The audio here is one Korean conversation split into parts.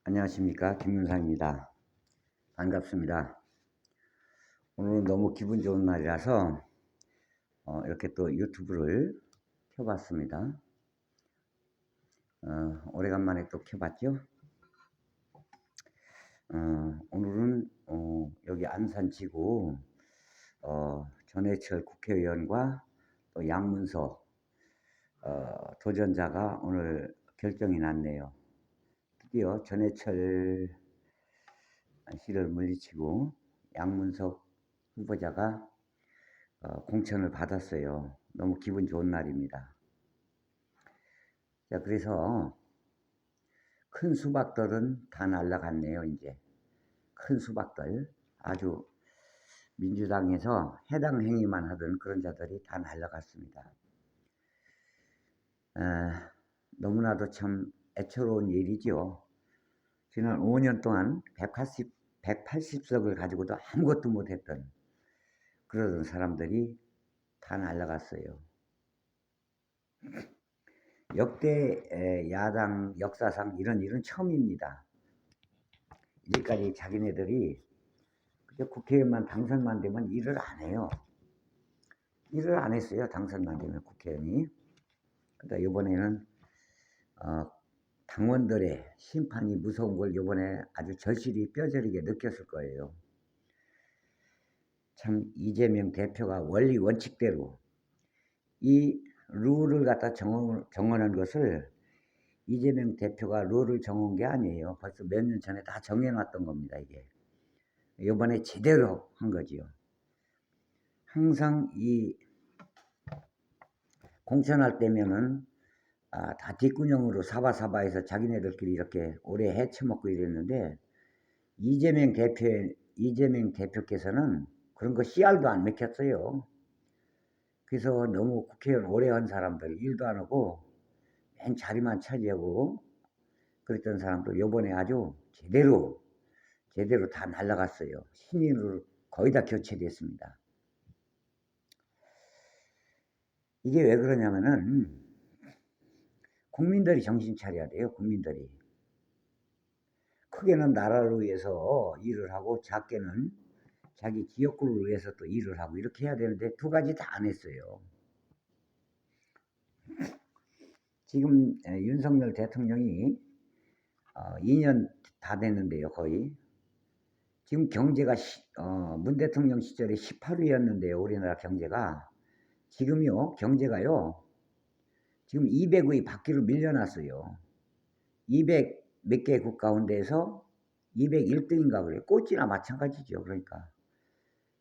안녕하십니까, 김윤상입니다. 반갑습니다. 오늘은 너무 기분 좋은 날이라서 이렇게 또 유튜브를 켜봤습니다. 오래간만에 또 켜봤죠. 오늘은 여기 안산지구 전해철 국회의원과 또 양문서 도전자가 오늘 결정이 났네요. 드디어 전해철 씨를 물리치고 양문석 후보자가 공천을 받았어요. 너무 기분 좋은 날입니다. 자, 그래서 큰 수박들은 다 날라갔네요. 이제 큰 수박들, 아주 민주당에서 해당 행위만 하던 그런 자들이 다 날라갔습니다. 너무나도 참 애처로운 일이죠. 지난 5년 동안 180석을 가지고도 아무것도 못했던 그러던 사람들이 다 날라갔어요. 역대 야당 역사상 이런 일은 처음입니다. 이제까지 자기네들이 그저 국회의원만 당선만 되면 일을 안 해요. 일을 안 했어요. 당선만 되면 국회의원이. 그러니까 이번에는 당원들의 심판이 무서운 걸 이번에 아주 절실히 뼈저리게 느꼈을 거예요. 참 이재명 대표가 원리 원칙대로 이 룰을 갖다 정하는 것을 이재명 대표가 룰을 정한 게 아니에요. 벌써 몇 년 전에 다 정해놨던 겁니다. 이게 이번에 제대로 한 거지요. 항상 이 공천할 때면은 다 뒷구녕으로 사바사바해서 자기네들끼리 이렇게 오래 해쳐먹고 이랬는데 이재명 대표께서는 그런 거 씨알도 안 맥혔어요. 그래서 너무 국회의원 오래 한 사람들 일도 안 하고 맨 자리만 차지하고 그랬던 사람도 요번에 아주 제대로 다 날라갔어요. 신인으로 거의 다 교체됐습니다. 이게 왜 그러냐면은 국민들이 정신 차려야 돼요. 국민들이. 크게는 나라를 위해서 일을 하고 작게는 자기 지역구를 위해서 또 일을 하고 이렇게 해야 되는데 두 가지 다 안 했어요. 지금 윤석열 대통령이 2년 다 됐는데요. 거의. 지금 경제가 문 대통령 시절에 18위였는데요. 우리나라 경제가. 지금요. 경제가요. 지금 200위 밖으로 밀려났어요. 200 몇 개국 가운데에서 201등인가 그래요. 꼴찌나 마찬가지죠. 그러니까.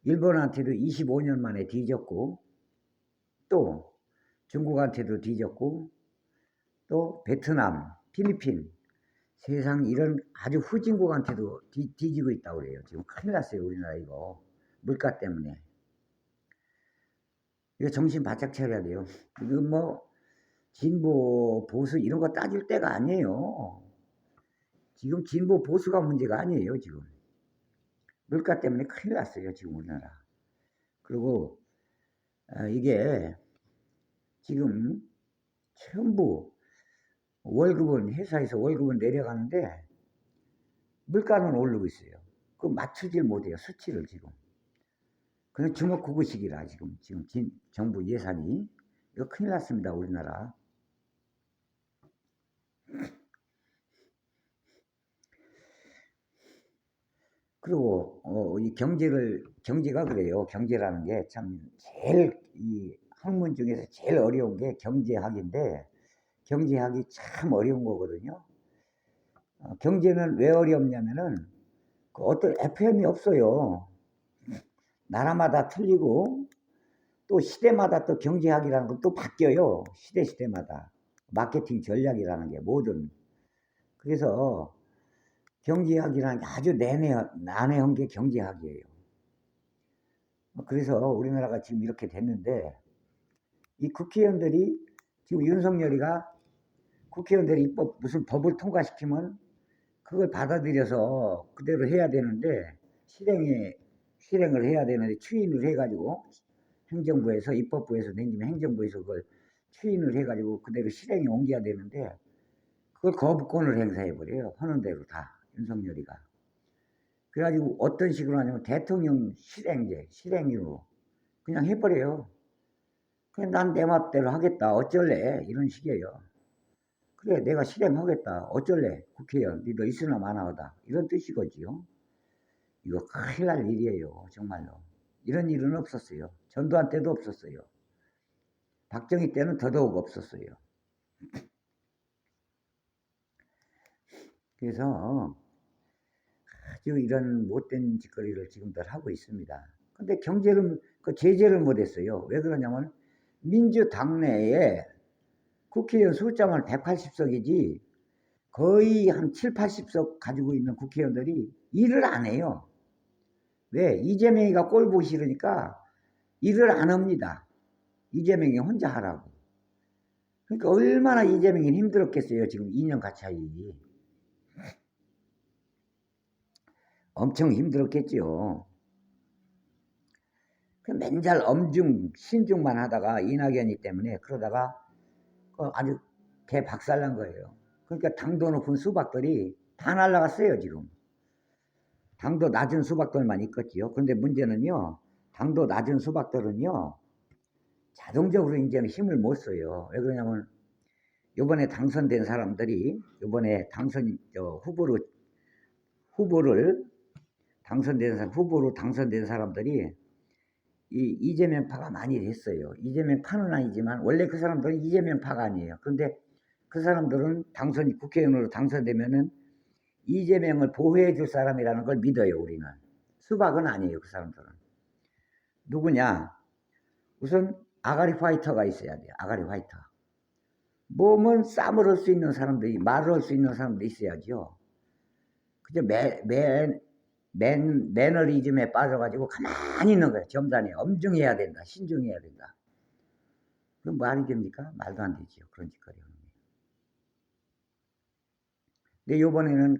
일본한테도 25년 만에 뒤졌고 또 중국한테도 뒤졌고 또 베트남, 필리핀 세상 이런 아주 후진국한테도 뒤지고 있다고 그래요. 지금 큰일 났어요. 우리나라 이거. 물가 때문에. 이거 정신 바짝 차려야 돼요. 이거 뭐 진보, 보수 이런 거 따질 때가 아니에요. 지금 진보, 보수가 문제가 아니에요. 지금. 물가 때문에 큰일 났어요. 지금 우리나라. 그리고 이게 지금 전부 월급은 회사에서 월급은 내려가는데 물가는 오르고 있어요. 그 맞추질 못해요. 수치를 지금. 그냥 주먹구구식이라 지금 정부 예산이 이거 큰일 났습니다. 우리나라. 그리고 이 경제가 그래요. 경제라는 게 참 제일 이 학문 중에서 제일 어려운 게 경제학인데 경제학이 참 어려운 거거든요. 경제는 왜 어렵냐면은 그 어떤 FM이 없어요. 나라마다 틀리고 또 시대마다 또 경제학이라는 건 또 바뀌어요. 시대마다. 마케팅 전략이라는 게 뭐든. 그래서 경제학이라는 게 아주 난해한 게 경제학이에요. 그래서 우리나라가 지금 이렇게 됐는데 이 국회의원들이 지금 윤석열이가 국회의원들이 무슨 법을 통과시키면 그걸 받아들여서 그대로 해야 되는데 실행을 해야 되는데 추인을 해가지고 행정부에서 입법부에서 내지면 행정부에서 그걸 추인을 해가지고 그대로 실행에 옮겨야 되는데 그걸 거부권을 행사해버려요. 하는 대로 다. 윤석열이가. 그래가지고 어떤 식으로 하냐면 대통령 실행으로 그냥 해버려요. 그냥 난 내 맘대로 하겠다. 어쩔래? 이런 식이에요. 그래, 내가 실행하겠다. 어쩔래? 국회의원, 니도 있으나 마나하다. 이런 뜻이거지요. 이거 큰일 날 일이에요. 정말로. 이런 일은 없었어요. 전두환 때도 없었어요. 박정희 때는 더더욱 없었어요. 그래서 아주 이런 못된 짓거리를 지금들 하고 있습니다. 근데 경제를, 제재를 못했어요. 왜 그러냐면 민주당 내에 국회의원 숫자만 180석이지 거의 한 7, 80석 가지고 있는 국회의원들이 일을 안 해요. 왜? 이재명이가 꼴 보기 싫으니까 일을 안 합니다. 이재명이 혼자 하라고. 그러니까 얼마나 이재명이 힘들었겠어요. 지금 2년 가차이. 엄청 힘들었겠지요. 맨날 엄중, 신중만 하다가 이낙연이 때문에 그러다가 아주 개 박살난 거예요. 그러니까 당도 높은 수박들이 다 날라갔어요, 지금. 당도 낮은 수박들만 있겠지요. 그런데 문제는요, 당도 낮은 수박들은요, 자동적으로 이제는 힘을 못 써요. 왜 그러냐면, 요번에 당선된 사람들이, 요번에 후보로 당선된 사람들이 이 이재명파가 많이 됐어요. 이재명파는 아니지만 원래 그 사람들은 이재명파가 아니에요. 그런데 그 사람들은 국회의원으로 당선되면은 이재명을 보호해 줄 사람이라는 걸 믿어요, 우리는. 수박은 아니에요, 그 사람들은. 누구냐? 우선 아가리 파이터가 있어야 돼요. 아가리 파이터. 몸은 싸물을 수 있는 사람들이, 말을 할 수 있는 사람들이 있어야죠. 그저 매너리즘에 빠져가지고 가만히 있는 거예요. 점잖이 엄중해야 된다. 신중해야 된다. 그럼 말이 됩니까? 말도 안 되지요. 그런 짓거리 하는 게. 근데 요번에는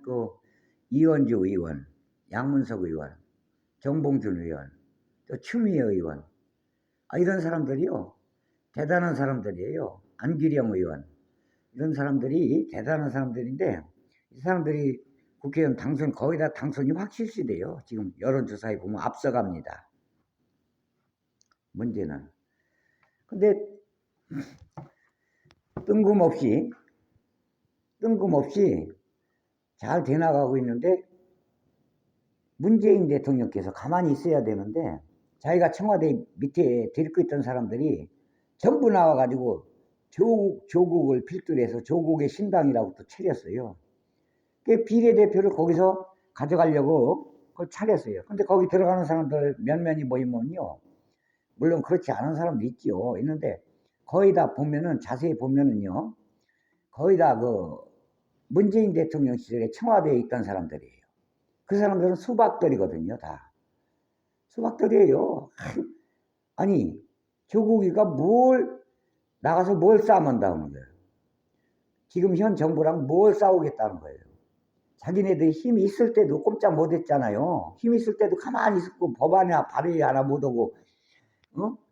이원주 의원, 양문석 의원, 정봉준 의원, 또 추미애 의원, 이런 사람들이요. 대단한 사람들이에요. 안기령 의원. 이런 사람들이 대단한 사람들인데 이 사람들이 국회의원 거의 다 당선이 확실시돼요. 지금 여론조사에 보면 앞서갑니다. 문제는. 근데 뜬금없이 잘 돼나가고 있는데 문재인 대통령께서 가만히 있어야 되는데 자기가 청와대 밑에 데리고 있던 사람들이 전부 나와가지고 조국을 필두로 해서 조국의 신당이라고 또 차렸어요. 그 비례대표를 거기서 가져가려고 그걸 차렸어요. 근데 거기 들어가는 사람들 몇몇이 모이면요. 물론 그렇지 않은 사람도 있죠. 있는데 거의 다 보면은 자세히 보면은요. 거의 다 문재인 대통령 시절에 청와대에 있던 사람들이에요. 그 사람들은 수박들이거든요. 다. 수박들이에요. 아니 조국이가 나가서 뭘 싸움한다는 거예요. 지금 현 정부랑 뭘 싸우겠다는 거예요. 자기네들이 힘이 있을 때도 꼼짝 못했잖아요. 힘 있을 때도 가만히 있었고 법안에 발의 하나 못하고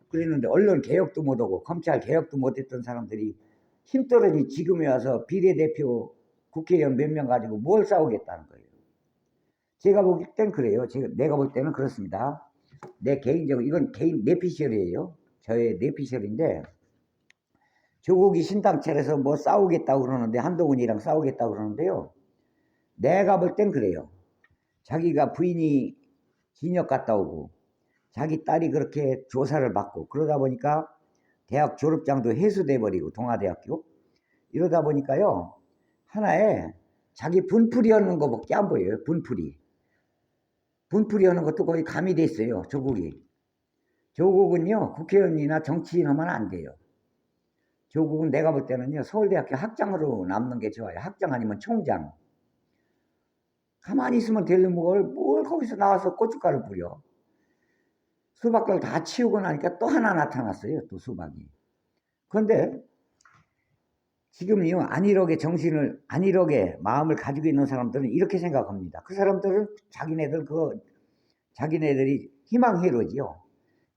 그랬는데 언론 개혁도 못하고 검찰 개혁도 못했던 사람들이 힘 떨어지 지금에 와서 비례대표 국회의원 몇 명 가지고 뭘 싸우겠다는 거예요. 제가 볼 땐 그래요. 내가 볼 때는 그렇습니다. 내 개인적으로 이건 개인 내피셜이에요. 저의 내피셜인데 조국이 신당 차려서 뭐 싸우겠다고 그러는데 한동훈이랑 싸우겠다고 그러는데요. 내가 볼 땐 그래요. 자기가 부인이 진역 갔다 오고 자기 딸이 그렇게 조사를 받고 그러다 보니까 대학 졸업장도 해수돼 버리고 동아대학교 이러다 보니까요. 하나에 자기 분풀이 하는 거밖에 안 보여요. 분풀이 하는 것도 거의 가미돼 있어요. 조국은요. 국회의원이나 정치인 하면 안 돼요. 조국은 내가 볼 때는요. 서울대학교 학장으로 남는 게 좋아요. 학장 아니면 총장. 가만히 있으면 되는 뭘 거기서 나와서 고춧가루 뿌려. 수박들 다 치우고 나니까 또 하나 나타났어요. 또 수박이. 그런데 지금요. 안일하게 마음을 가지고 있는 사람들은 이렇게 생각합니다. 그 사람들은 자기네들이 희망회로지요.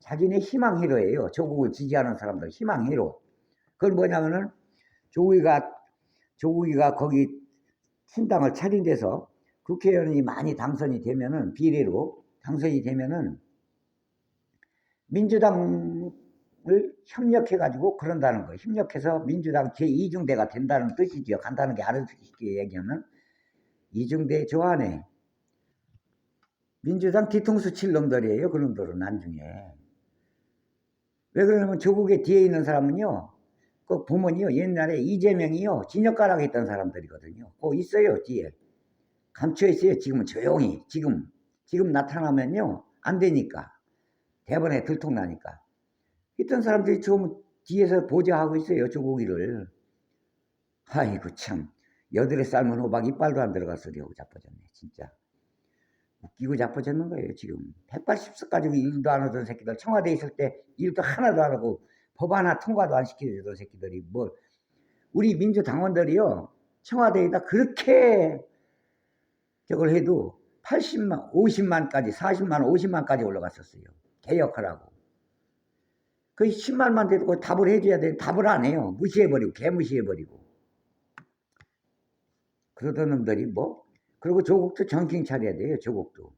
자기네 희망회로예요. 조국을 지지하는 사람들 희망회로. 그건 뭐냐면은 조국이가 거기 신당을 차린 데서 국회의원이 많이 당선이 되면은, 비례로 당선이 되면은, 민주당을 협력해가지고 그런다는 거예요. 협력해서 민주당 제2중대가 된다는 뜻이죠. 간단하게 알아듣게 얘기하면. 이중대 조안에 민주당 뒤통수 칠 놈들이에요. 그 놈들은 나중에. 왜 그러냐면 조국의 뒤에 있는 사람은요. 그 보면요. 옛날에 이재명이요. 진역가라고 했던 사람들이거든요. 그 있어요. 뒤에. 감춰 있어요. 지금은 조용히. 지금 나타나면요. 안 되니까. 대번에 들통나니까. 있던 사람들이 좀 뒤에서 보좌하고 있어요. 조국이를. 아이고 참. 여드레 삶은 호박 이빨도 안 들어가서 려고 자빠졌네. 진짜. 웃기고 자빠졌는 거예요. 지금. 180석 가지고 일도 안 하던 새끼들. 청와대에 있을 때 일도 하나도 안 하고 법 하나 통과도 안 시키던 새끼들이 뭘. 우리 민주당원들이요. 청와대에다 그렇게 저걸 해도 80만, 50만까지, 40만, 50만까지 올라갔었어요. 개혁하라고. 그 10만만 돼도 답을 해줘야 돼. 답을 안 해요. 무시해버리고, 개무시해버리고. 그러던 놈들이 뭐? 그리고 조국도 정신 차려야 돼요. 조국도.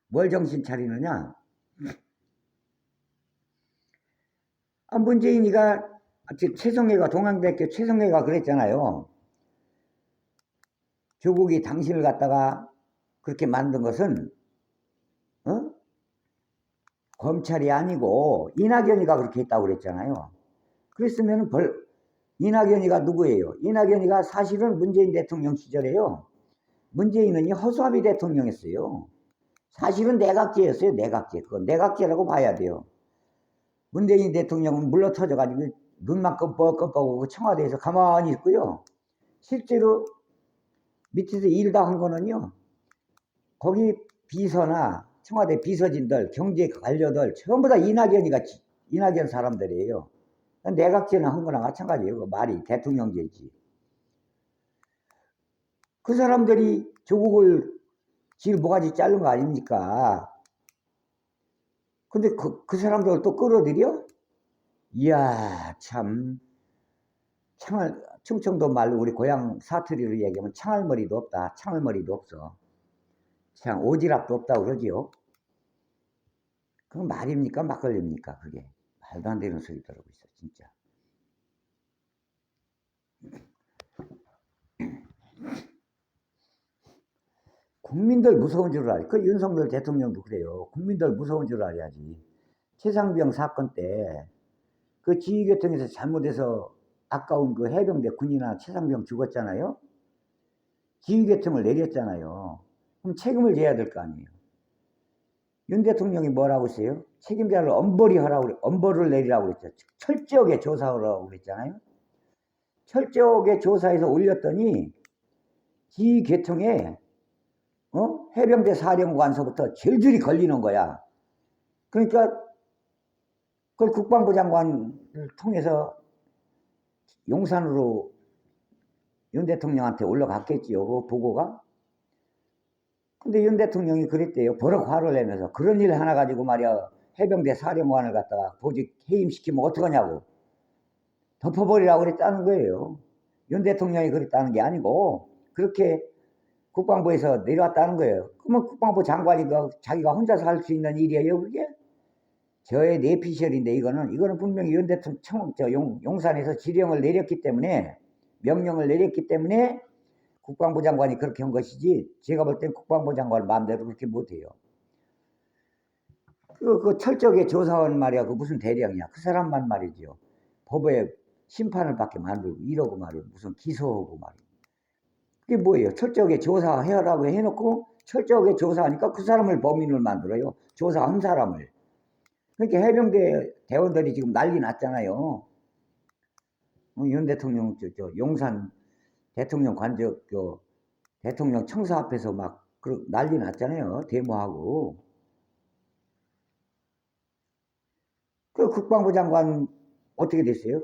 뭘 정신 차리느냐? 문재인이가, 최성해가, 동양대학교 최성해가 그랬잖아요. 조국이 당신을 갖다가 그렇게 만든 것은, 검찰이 아니고 이낙연이가 그렇게 했다고 그랬잖아요. 그랬으면 이낙연이가 누구예요? 이낙연이가 사실은 문재인 대통령 시절에요. 문재인은 허수아비 대통령이었어요. 사실은 내각제였어요. 내각제. 그건 내각제라고 봐야 돼요. 문재인 대통령은 물러터져가지고 눈만 껌뻑껌뻑하고 청와대에서 가만히 있고요. 실제로 밑에서 일 다 한 거는요. 거기 비서나 청와대 비서진들, 경제 관료들 전부 다 이낙연 사람들이에요. 내각제는 한 거나 마찬가지예요. 그 말이 대통령제지. 그 사람들이 조국을 질 모가지 자른 거 아닙니까? 근데 그 사람들을 또 끌어들여? 이야, 참. 충청도 말로 우리 고향 사투리로 얘기하면 창알머리도 없다. 창알머리도 없어. 참, 오지랖도 없다 그러지요. 그건 말입니까? 막걸리입니까? 그게. 말도 안 되는 소리 들어오고 있어, 진짜. 국민들 무서운 줄 알아요. 그 윤석열 대통령도 그래요. 국민들 무서운 줄 알아야지. 최상병 사건 때 그 지휘계통에서 잘못해서 아까운 그 해병대 군이나 최상병 죽었잖아요. 지휘계통을 내렸잖아요. 그럼 책임을 져야 될 거 아니에요. 윤 대통령이 뭐라고 했어요? 책임자를 엄벌을 내리라고 그랬죠. 철저하게 조사하라고 그랬잖아요. 철저하게 조사해서 올렸더니 지휘계통에 해병대 사령관서부터 줄줄이 걸리는 거야. 그러니까 그걸 국방부 장관을 통해서 용산으로 윤 대통령한테 올라갔겠지요. 그 보고가. 근데 윤 대통령이 그랬대요. 버럭 화를 내면서 그런 일 하나 가지고 말이야 해병대 사령관을 갖다가 보직 해임시키면 어떡하냐고 덮어버리라고 그랬다는 거예요. 윤 대통령이 그랬다는 게 아니고 그렇게 국방부에서 내려왔다는 거예요. 그러면 국방부 장관이 자기가 혼자서 할 수 있는 일이에요, 그게? 저의 내피셜인데 이거는 분명히 윤 대통령 용산에서 지령을 내렸기 때문에 명령을 내렸기 때문에 국방부 장관이 그렇게 한 것이지 제가 볼 땐 국방부 장관 마음대로 그렇게 못해요. 그 철저하게 조사원 말이야 그 무슨 대령이야 그 사람만 말이죠. 법에 심판을 받게 만들고 이러고 말이야 무슨 기소하고 말이야. 그게 뭐예요? 철저하게 조사해라고 해놓고 철저하게 조사하니까 그 사람을 범인을 만들어요. 조사한 사람을. 그러니까 해병대 대원들이 지금 난리 났잖아요. 윤 대통령 용산 대통령 대통령 청사 앞에서 막 난리 났잖아요. 데모하고. 그 국방부 장관 어떻게 됐어요?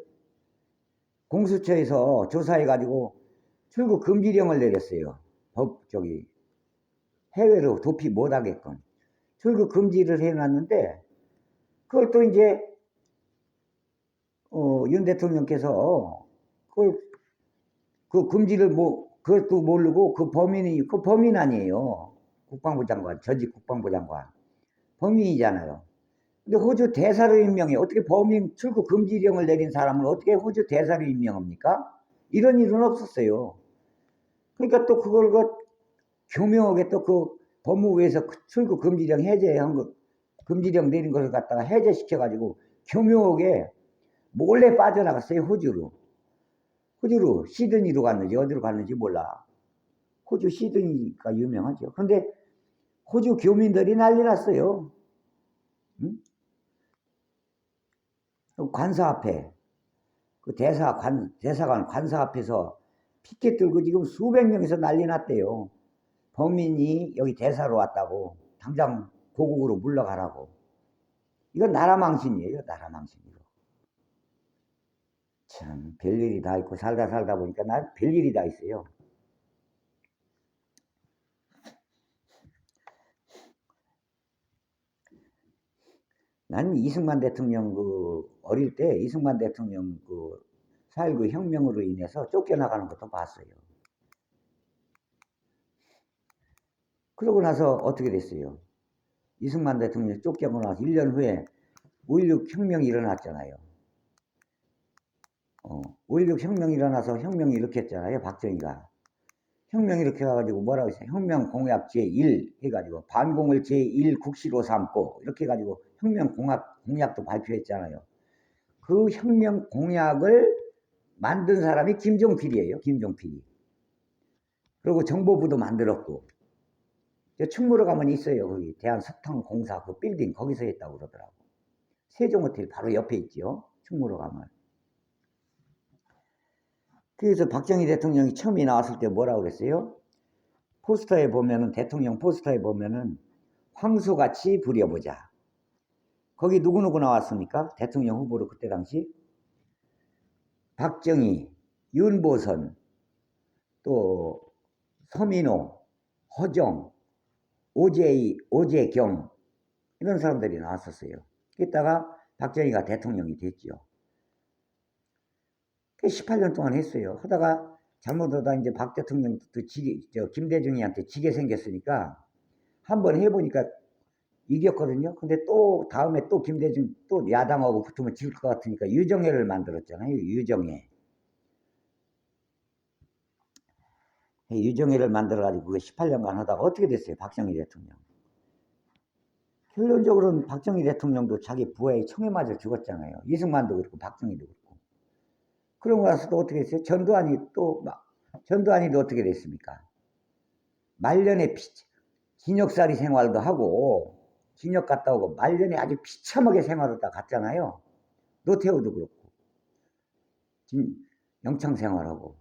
공수처에서 조사해가지고 출국 금지령을 내렸어요. 해외로 도피 못하게끔. 출국 금지를 해놨는데 그걸 또 이제 윤 대통령께서 그 금지를 그것도 모르고 그 범인 아니에요. 국방부 장관, 전직 국방부 장관. 범인이잖아요. 근데 호주 대사로 임명해. 어떻게 범인 출국 금지령을 내린 사람을 어떻게 호주 대사로 임명합니까? 이런 일은 없었어요. 그러니까 또 그걸 교묘하게 또 그 법무부에서 출국 금지령 해제한 거, 금지령 내린 것을 갖다가 해제시켜가지고 교묘하게 몰래 빠져나갔어요, 호주로. 호주로, 시드니로 갔는지 어디로 갔는지 몰라. 호주 시드니가 유명하죠. 근데 호주 교민들이 난리 났어요. 응? 관사 앞에, 그 대사관 관사 앞에서 피켓 들고 지금 수백 명이서 난리 났대요. 범인이 여기 대사로 왔다고. 당장 고국으로 물러가라고. 이건 나라 망신이에요, 나라 망신이고. 참, 별일이 다 있고, 살다 보니까 난 별일이 다 있어요. 난 이승만 대통령 어릴 때 이승만 대통령 4.19 혁명으로 인해서 쫓겨나가는 것도 봤어요. 그러고 나서 어떻게 됐어요? 이승만 대통령이 쫓겨나고 나서 1년 후에 5.16 혁명이 일어났잖아요. 5.16 혁명이 일어나서 혁명이 일으켰잖아요, 박정희가. 혁명이 이렇게 해가지고 뭐라고 했어요? 혁명 공약 제1 해가지고 반공을 제1 국시로 삼고 이렇게 해가지고 혁명 공약도 발표했잖아요. 그 혁명 공약을 만든 사람이 김종필이에요, 김종필이. 그리고 정보부도 만들었고. 충무로 가면 있어요, 거기. 대한석탄공사 그 빌딩 거기서 했다고 그러더라고. 세종호텔 바로 옆에 있죠, 충무로 가면. 그래서 박정희 대통령이 처음에 나왔을 때 뭐라고 그랬어요? 포스터에 보면은, 대통령 포스터에 보면은 황소같이 부려보자. 거기 누구누구 나왔습니까? 대통령 후보로 그때 당시 박정희, 윤보선, 또 서민호, 허정, 오재경 이런 사람들이 나왔었어요. 그랬다가 박정희가 대통령이 됐죠. 18년 동안 했어요. 하다가 잘못하다 이제 박 대통령도 김대중이한테 지게 생겼으니까 한번 해보니까 이겼거든요. 근데 또 다음에 또 김대중 또 야당하고 붙으면 질 것 같으니까 유정회를 만들었잖아요. 유정회를 만들어가지고 그게 18년간 하다가 어떻게 됐어요? 박정희 대통령. 결론적으로는 박정희 대통령도 자기 부하의 총에 맞아 죽었잖아요. 이승만도 그렇고 박정희도 그렇고. 그러고 나서도 어떻게 됐어요? 전두환이도 어떻게 됐습니까? 말년에 진역살이 생활도 하고 진역 갔다 오고 말년에 아주 비참하게 생활하다 갔잖아요. 노태우도 그렇고 영창 생활하고.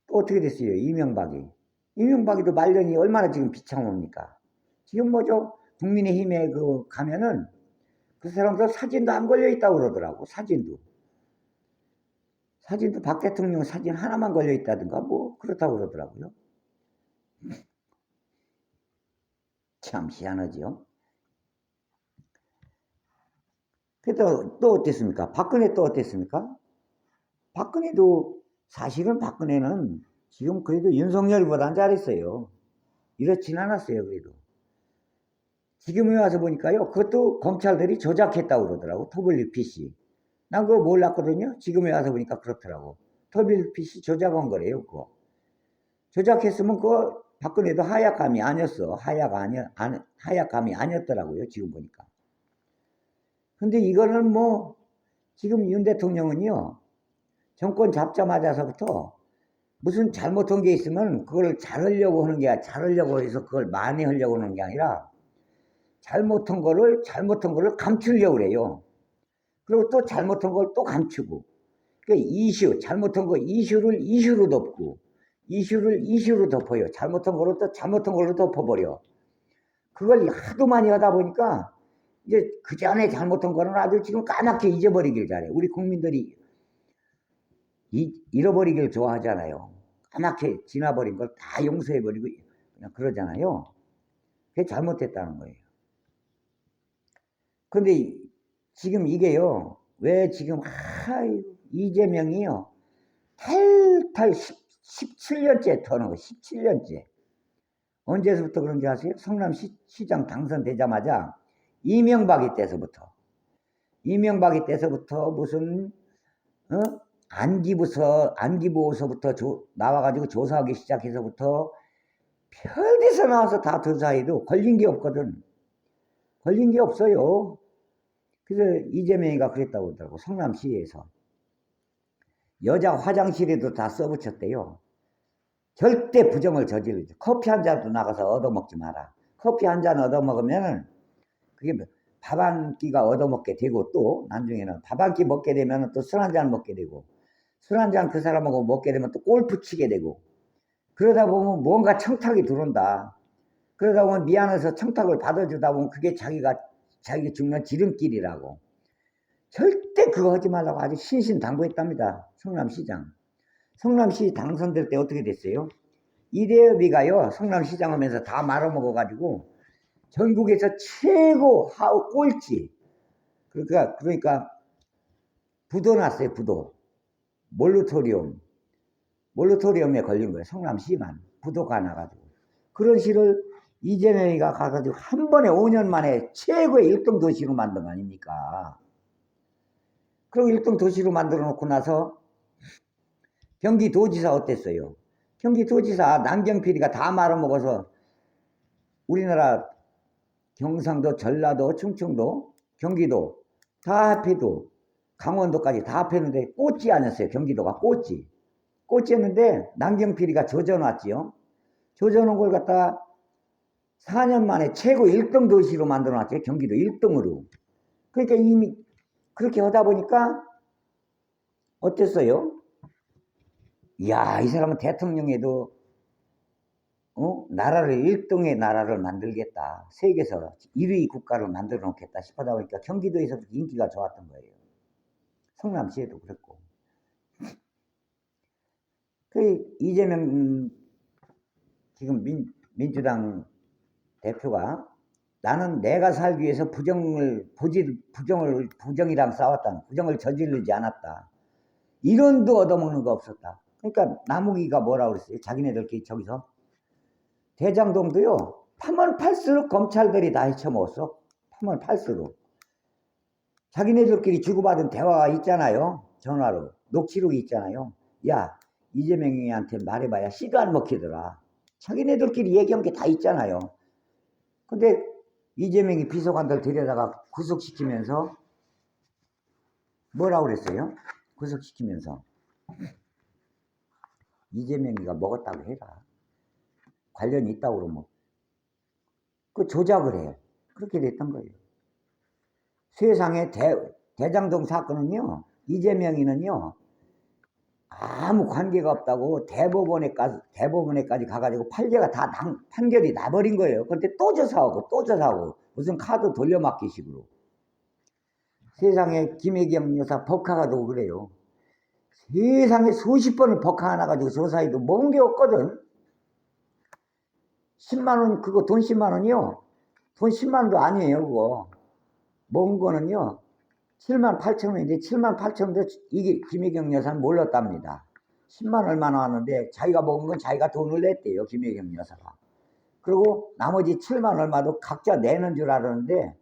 또 어떻게 됐어요? 이명박이도 말년이 얼마나 지금 비참합니까? 지금 뭐죠? 국민의힘에 가면은 그 사람들 사진도 안 걸려 있다고 그러더라고. 사진도 박 대통령 사진 하나만 걸려 있다든가 뭐 그렇다고 그러더라고요. 참 희한하죠. 그래도 또 어땠습니까? 박근혜 또 어땠습니까? 박근혜도 사실은 박근혜는 지금 그래도 윤석열보다는 잘했어요. 이렇진 않았어요, 그래도. 지금에 와서 보니까요, 그것도 검찰들이 조작했다고 그러더라고, WPC. 난 그거 몰랐거든요. 지금에 와서 보니까 그렇더라고. WPC 조작한 거래요, 그거. 조작했으면 그거 박근혜도 하약감이 아니었어. 하약감이 아니었더라고요, 지금 보니까. 근데 이거는 뭐, 지금 윤 대통령은요, 정권 잡자마자서부터 무슨 잘못한 게 있으면 그걸 잘하려고 하는 게, 잘하려고 해서 그걸 만회하려고 하는 게 아니라, 잘못한 거를 감추려고 그래요. 그리고 또 잘못한 걸 또 감추고. 그러니까 잘못한 거 이슈로 덮고, 이슈로 덮어요. 잘못한 걸로 또 잘못한 걸로 덮어버려. 그걸 하도 많이 하다 보니까, 이제 그 전에 잘못한 거는 아주 지금 까맣게 잊어버리길 잘해. 우리 국민들이 잃어버리길 좋아하잖아요. 까맣게 지나버린 걸 다 용서해버리고 그냥 그러잖아요. 그게 잘못됐다는 거예요. 근데 지금 이게요, 왜 지금, 이재명이요, 탈탈 17년째 터는 거, 17년째. 언제서부터 그런지 아세요? 성남시장 당선되자마자 이명박이 때서부터 무슨 안기부서부터 나와가지고 조사하기 시작해서부터 별데서 나와서 다 조사해도 걸린 게 없거든. 걸린 게 없어요. 그래서 이재명이가 그랬다고 하더라고. 성남시에서 여자 화장실에도 다 써붙였대요. 절대 부정을 저지르지. 커피 한 잔도 나가서 얻어먹지 마라. 커피 한 잔 얻어먹으면 그게 밥 한 끼가 얻어먹게 되고, 또 나중에는 밥 한 끼 먹게 되면 또 술 한 잔 먹게 되고, 술 한 잔 그 사람하고 먹게 되면 또 골프 치게 되고, 그러다 보면 뭔가 청탁이 들어온다. 그러다 보면 미안해서 청탁을 받아주다 보면 그게 자기 죽는 지름길이라고. 절대 그거 하지 말라고 아주 신신당부했답니다. 성남시 당선될 때 어떻게 됐어요? 이대엽이가요, 성남시장 하면서 다 말아먹어가지고 전국에서 최고 하우 꼴찌. 그러니까 부도 났어요. 부도. 몰루토리움에 걸린 거예요. 성남시만 부도가 나가지고. 그런 시를 이재명이가 가가지고 한 번에 5년 만에 최고의 1등 도시로 만든 거 아닙니까? 그리고 1등 도시로 만들어 놓고 나서 경기도지사 어땠어요? 경기도지사 남경필이가 다 말아먹어서 우리나라 경상도, 전라도, 충청도, 경기도 다 합해도 강원도까지 다 합했는데 꼴찌 아니었어요. 경기도가 꼴찌였는데 남경필이가 조져놨지요. 조져놓은 걸 갖다 4년 만에 최고 1등 도시로 만들어놨죠. 경기도 1등으로. 그러니까 이미 그렇게 하다 보니까 어땠어요? 이야, 이 사람은 대통령에도 나라를 1등의 나라를 만들겠다. 세계에서 1위 국가를 만들어 놓겠다 싶어다 보니까 경기도에서도 인기가 좋았던 거예요. 성남시에도 그랬고. 그 이재명 지금 민주당 대표가 나는 내가 살기 위해서 부정이랑 싸웠다. 부정을 저지르지 않았다. 이론도 얻어먹는 거 없었다. 그러니까 나무기가 뭐라고 그랬어요? 자기네들끼리 저기서. 대장동도요, 파면 팔수록 검찰들이 다 헤쳐먹었어. 파면 팔수록. 자기네들끼리 주고받은 대화가 있잖아요. 전화로. 녹취록이 있잖아요. 야, 이재명이한테 말해봐야 씨도 안 먹히더라. 자기네들끼리 얘기한 게 다 있잖아요. 근데 이재명이 비서관들 데려다가 구속시키면서 뭐라고 그랬어요? 구속시키면서 이재명이가 먹었다고 해라. 관련이 있다고 그러면 그 조작을 해. 그렇게 됐던 거예요. 세상에 대장동 사건은요, 이재명이는요, 아무 관계가 없다고 대법원에까지 가가지고 판결이 나버린 거예요. 그런데 또 조사하고 무슨 카드 돌려막기식으로. 세상에 김혜경 여사 법카가도 그래요. 세상에 수십 번을 법카 하나 가지고 조사해도 먹은 게 없거든. 10만원, 그거 돈 10만원이요. 돈 10만원도 아니에요, 그거. 먹은 거는요, 7만 8천 원인데 7만 8천 원도 이게 김혜경 여사는 몰랐답니다. 10만 얼마나 하는데 자기가 먹은 건 자기가 돈을 냈대요, 김혜경 여사가. 그리고 나머지 7만 얼마도 각자 내는 줄 알았는데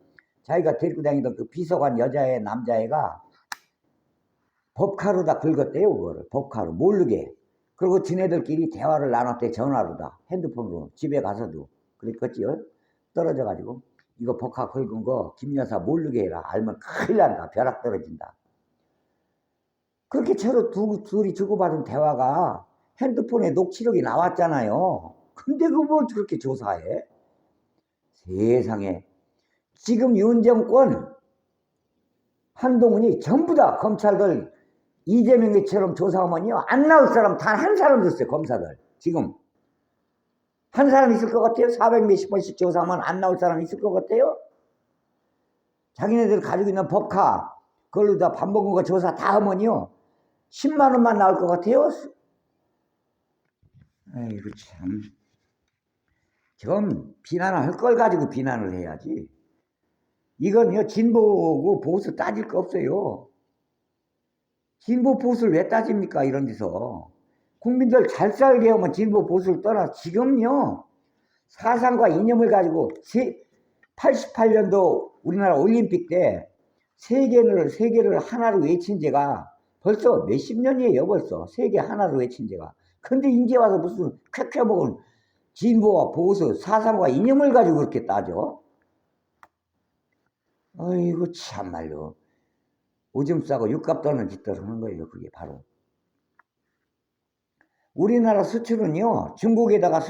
자기가 데리고 다니던 그 비서관 남자애가 법카로다 긁었대요, 그거를. 법카로 모르게. 그리고 지네들끼리 대화를 나눴대, 전화로다. 핸드폰으로. 집에 가서도. 그랬겠지요. 떨어져가지고 이거 법카 긁은 거 김 여사 모르게 해라. 알면 큰일 난다. 벼락 떨어진다. 그렇게 서로 둘이 주고받은 대화가 핸드폰에 녹취록이 나왔잖아요. 근데 그걸 뭘 그렇게 조사해? 세상에. 지금 윤 정권 한동훈이 전부 다 검찰들 이재명이처럼 조사하면요, 안 나올 사람 단 한 사람도 없어요. 검사들 지금 한 사람 있을 것 같아요? 400 몇십 번씩 조사하면 안 나올 사람 있을 것 같아요? 자기네들 가지고 있는 법카 그걸로 다 밥 먹은 거 조사 다 하면요 10만 원만 나올 것 같아요? 아이고 참, 좀 비난할 걸 가지고 비난을 해야지. 이건요 진보고 보수 따질 거 없어요. 진보 보수를 왜 따집니까? 이런 데서. 국민들 잘 살게 하면 진보 보수를 떠나 지금요. 사상과 이념을 가지고 88년도 우리나라 올림픽 때 세계를 하나로 외친 지가 벌써 몇십 년이에요. 벌써 세계 하나로 외친 지가. 근데 이제 와서 무슨 쾌쾌 먹은 진보와 보수 사상과 이념을 가지고 그렇게 따져. 아이고 참말로 오줌 싸고 육갑 떠는 짓들 하는 거예요. 그게 바로 우리나라 수출은요. 중국에다가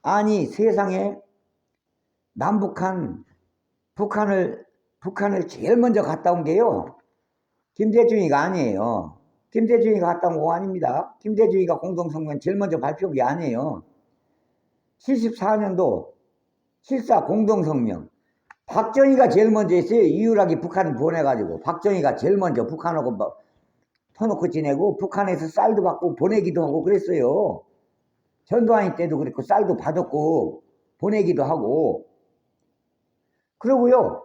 아니 세상에 남북한 북한을 제일 먼저 갔다 온 게요. 김대중이가 아니에요. 김대중이가 갔다 온 거 아닙니다. 김대중이가 공동성명 제일 먼저 발표한 게 아니에요. 74년도 7.4 공동성명. 박정희가 제일 먼저 했어요. 이유락이 북한을 보내가지고. 박정희가 제일 먼저 북한하고 터놓고 지내고 북한에서 쌀도 받고 보내기도 하고 그랬어요. 전두환이 때도 그랬고 쌀도 받았고 보내기도 하고. 그러고요.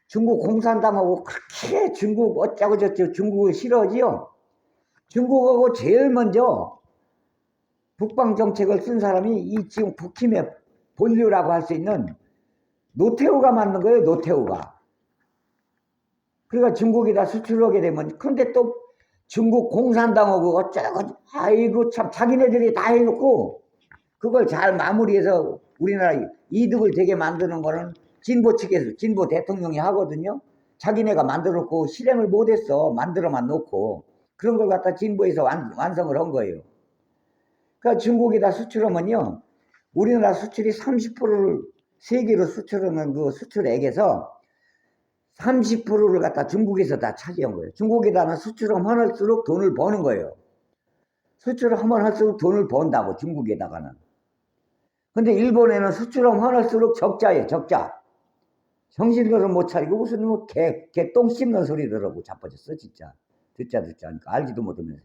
중국 공산당하고 그렇게 중국 어쩌고 저쩌고 중국을 싫어하지요. 중국하고 제일 먼저 북방 정책을 쓴 사람이 이 지금 북힘의 본류라고 할 수 있는 노태우가 만든 거예요. 노태우가. 그러니까 중국에다 수출하게 되면 근데 또 중국 공산당하고 어쩌고 아이고 참 자기네들이 다 해놓고 그걸 잘 마무리해서 우리나라 이득을 되게 만드는 거는 진보 측에서 진보 대통령이 하거든요. 자기네가 만들었고 실행을 못했어. 만들어만 놓고 그런 걸 갖다 진보에서 완성을 한 거예요. 그러니까 중국에다 수출하면요. 우리나라 수출이 30%를 세계로 수출하는 그 수출액에서 30%를 갖다 중국에서 다 차지한 거예요. 중국에다는 수출하면 할수록 돈을 버는 거예요. 수출을 하면 할수록 돈을 번다고 중국에다가는. 근데 일본에는 수출하면 할수록 적자예요. 적자. 정신을 못 차리고 무슨 뭐 개똥 씹는 소리더라고 자빠졌어 진짜. 듣자 하니까 알지도 못하면서.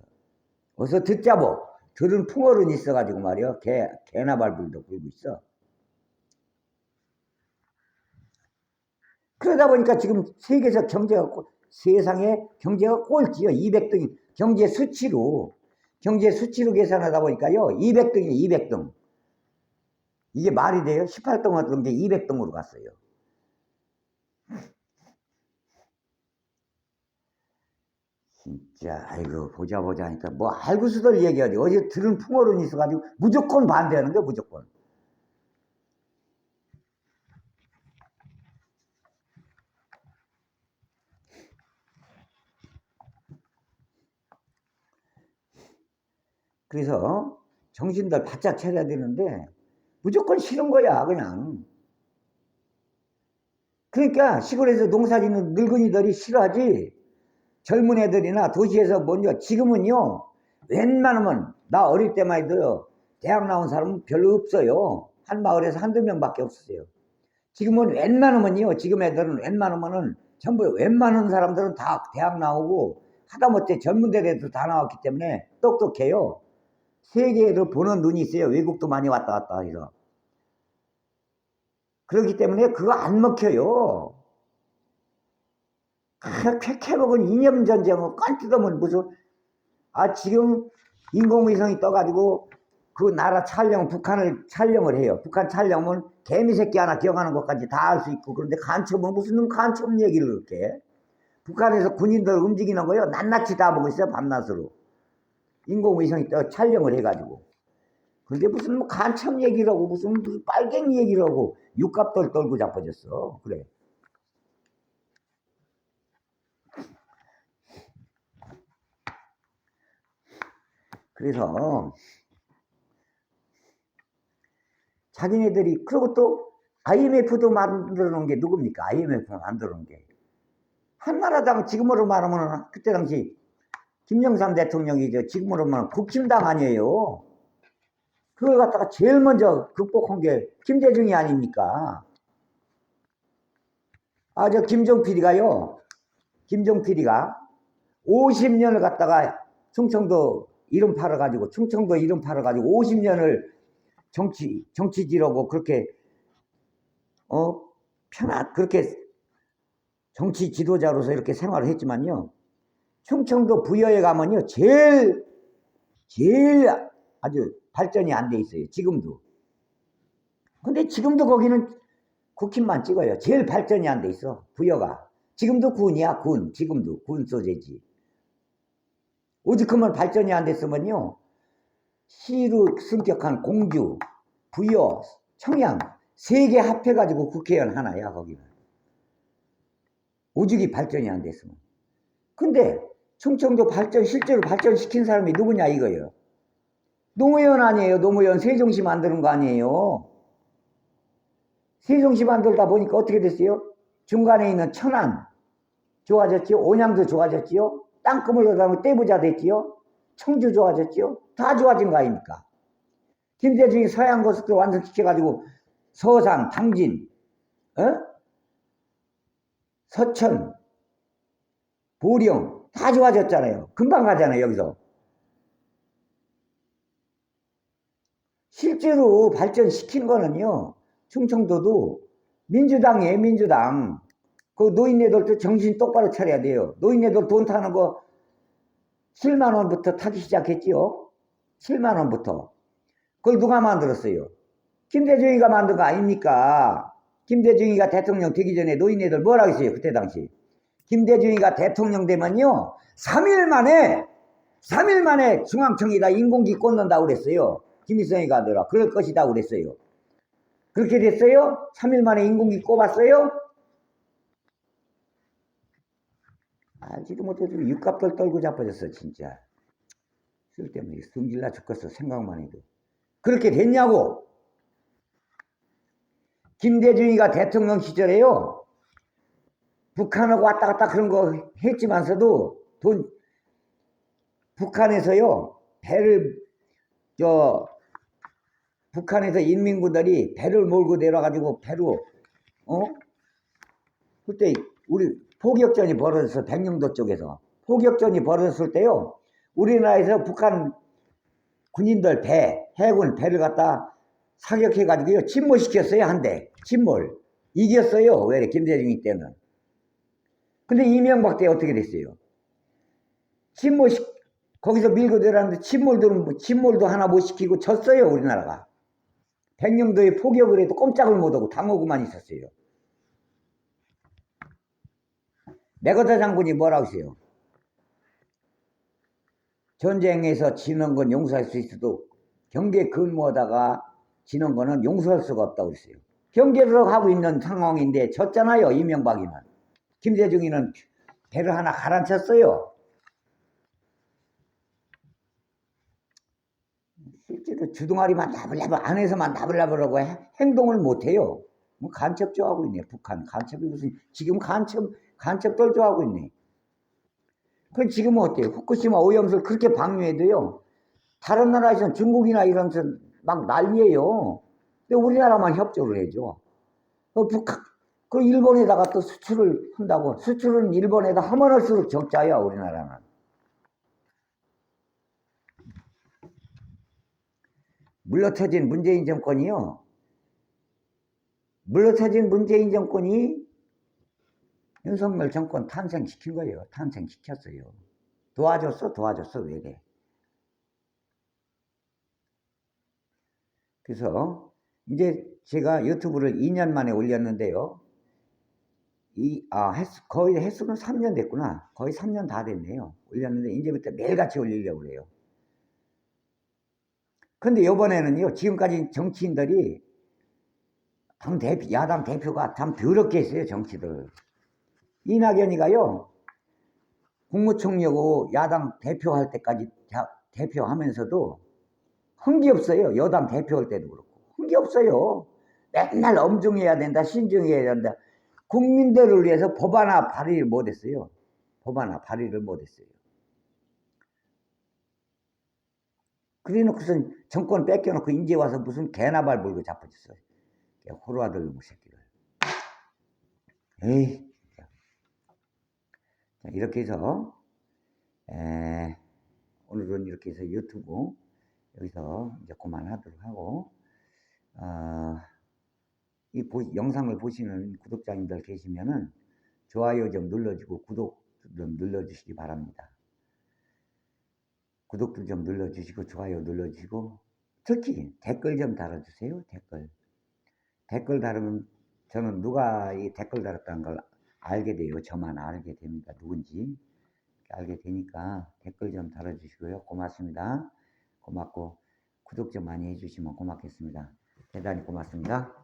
어서 듣자 뭐. 들은 풍어른 있어가지고 말이야. 개나 발불도 불고 있어. 그러다 보니까 지금 세계적 경제가 세상에 경제가 꼴찌요. 200등이 경제 수치로 계산하다 보니까요. 200등이에요. 200등. 이게 말이 돼요? 18등 하던 게 200등으로 갔어요. 진짜 아이고 보자 하니까 뭐 알고서들 얘기하지. 어제 들은 풍어론이 있어가지고 무조건 반대하는 거야. 무조건. 그래서 정신들 바짝 차려야 되는데 무조건 싫은 거야 그냥. 그러니까 시골에서 농사 짓는 늙은이들이 싫어하지. 젊은 애들이나 도시에서 먼저 지금은요. 웬만하면 나 어릴 때만 해도요. 대학 나온 사람은 별로 없어요. 한 마을에서 한두 명밖에 없었어요. 지금은 웬만하면요. 지금 애들은 웬만하면은 전부 웬만한 사람들은 다 대학 나오고 하다못해 전문대에도 다 나왔기 때문에 똑똑해요. 세계를 보는 눈이 있어요. 외국도 많이 왔다 갔다 해서. 그렇기 때문에 그거 안 먹혀요. 쾌쾌 먹은 이념 전쟁을 깐 뜯으면 무슨 지금 인공위성이 떠가지고 그 나라 북한을 촬영을 해요. 북한 촬영은 개미새끼 하나 기억하는 것까지 다 알 수 있고 그런데 간첩은 무슨 놈 간첩 얘기를 그렇게 북한에서 군인들 움직이는 거요. 낱낱이 다 보고 있어요. 밤낮으로 인공위성이 촬영을 해가지고 근데 무슨 뭐 간첩 얘기라고 무슨 빨갱이 얘기라고 육갑돌 떨고 자빠졌어. 그래. 그래서 자기네들이 그리고 또 IMF도 만들어 놓은 게 누굽니까? IMF 만들어 놓은 게 한나라당 지금으로 말하면 그때 당시 김영삼 대통령이 지금으로 말하면 국힘당 아니에요. 그걸 갖다가 제일 먼저 극복한 게 김대중이 아닙니까? 저 김종필이가 50년을 갖다가 충청도 이름 팔아가지고 50년을 정치지라고 그렇게 그렇게 정치 지도자로서 이렇게 생활을 했지만요. 충청도 부여에 가면요, 제일 아주 발전이 안 돼 있어요. 지금도. 근데 지금도 거기는 국힘만 찍어요. 제일 발전이 안 돼 있어. 부여가. 지금도 군이야, 군. 지금도 군 소재지. 오직 그만 발전이 안 됐으면요, 시로 승격한 공주, 부여, 청양 세 개 합해가지고 국회의원 하나야, 거기는. 오직이 발전이 안 됐으면. 근데 충청도 실제로 발전시킨 사람이 누구냐 이거예요. 노무현 아니에요. 노무현 세종시 만드는 거 아니에요. 세종시 만들다 보니까 어떻게 됐어요? 중간에 있는 천안 좋아졌지요. 온양도 좋아졌지요. 땅금을 얻어가면 떼부자 됐지요. 청주 좋아졌지요. 다 좋아진 거 아닙니까? 김대중이 서해안고속도로 완성시켜가지고 서산, 당진, 서천, 보령 다 좋아졌잖아요. 금방 가잖아요. 여기서. 실제로 발전시킨 거는요, 충청도도 민주당이에요. 민주당. 그 노인네들도 정신 똑바로 차려야 돼요. 노인네들 돈 타는 거 7만 원부터 타기 시작했지요. 7만 원부터. 그걸 누가 만들었어요? 김대중이가 만든 거 아닙니까? 김대중이가 대통령 되기 전에 노인네들 뭐라고 했어요? 그때 당시. 김대중이가 대통령 되면요, 3일 만에 중앙청에다 인공기 꽂는다고 그랬어요. 김일성이가 하더라. 그럴 것이다 그랬어요. 그렇게 됐어요? 3일 만에 인공기 꼽았어요? 알지도 못해도 육갑들 떨고 자빠졌어, 진짜. 쓸데없는 성질나 죽겠어, 생각만 해도. 그렇게 됐냐고! 김대중이가 대통령 시절에요, 북한하고 왔다 갔다 그런 거 했지만서도 북한에서요, 북한에서 인민군들이 배를 몰고 내려가지고 배로, 그때 우리 포격전이 벌어졌어. 백령도 쪽에서. 포격전이 벌어졌을 때요, 우리나라에서 북한 군인들 해군 배를 갖다 사격해가지고요, 침몰시켰어요, 한 대. 침몰. 이겼어요. 왜? 김대중이 때는. 근데 이명박 때 어떻게 됐어요? 거기서 밀고 내려왔는데 침몰도 하나 못 시키고 졌어요, 우리나라가. 백령도에 포격을 해도 꼼짝을 못하고 당하고만 있었어요. 맥어터 장군이 뭐라고 했어요? 전쟁에서 지는 건 용서할 수 있어도 경계 근무하다가 지는 거는 용서할 수가 없다고 그랬어요. 경계를 하고 있는 상황인데 졌잖아요, 이명박이는. 김대중이는 배를 하나 가라앉혔어요. 실제로 주둥아리만 나불나불, 안에서만 나불나불하고 행동을 못해요. 뭐 간첩 좋아하고 있네, 북한. 간첩이 무슨, 지금 간첩들 좋아하고 있네. 그 지금은 어때요? 후쿠시마 오염수를 그렇게 방류해도요, 다른 나라에서는 중국이나 이런 데서 막 난리예요. 근데 우리나라만 협조를 해줘. 그 일본에다가 또 수출을 한다고. 수출은 일본에다 하면 할수록 적자야, 우리나라는. 물러터진 문재인 정권이 윤석열 정권 탄생시킨 거예요. 탄생시켰어요. 도와줬어. 왜 이래. 그래서 이제 제가 유튜브를 2년 만에 올렸는데요. 거의 횟수는 3년 됐구나. 거의 3년 다 됐네요. 올렸는데 이제부터 매일같이 올리려고 그래요. 근데 이번에는요, 지금까지 정치인들이 야당 대표가 참 더럽게 했어요, 정치들. 이낙연이가요, 국무총리하고 야당 대표할 때까지 대표하면서도 흥기 없어요. 여당 대표할 때도 그렇고. 흥기 없어요. 맨날 엄중해야 된다, 신중해야 된다. 국민들을 위해서 법 하나 발의를 못했어요. 그래놓고선 정권 뺏겨놓고 이제 와서 무슨 개나 발 물고 자빠졌어요. 호루아들 놈의 새끼들. 에이. 자, 이렇게 해서 오늘은 이렇게 해서 유튜브 여기서 이제 그만하도록 하고, 이 영상을 보시는 구독자님들 계시면은 좋아요 좀 눌러주고 구독 좀 눌러주시기 바랍니다. 구독도 좀 눌러주시고 좋아요 눌러주시고 특히 댓글 좀 달아주세요. 댓글 달으면 저는 누가 이 댓글 달았다는 걸 알게 돼요. 저만 알게 됩니다. 누군지 알게 되니까 댓글 좀 달아주시고요. 고맙습니다. 고맙고 구독 좀 많이 해주시면 고맙겠습니다. 대단히 고맙습니다.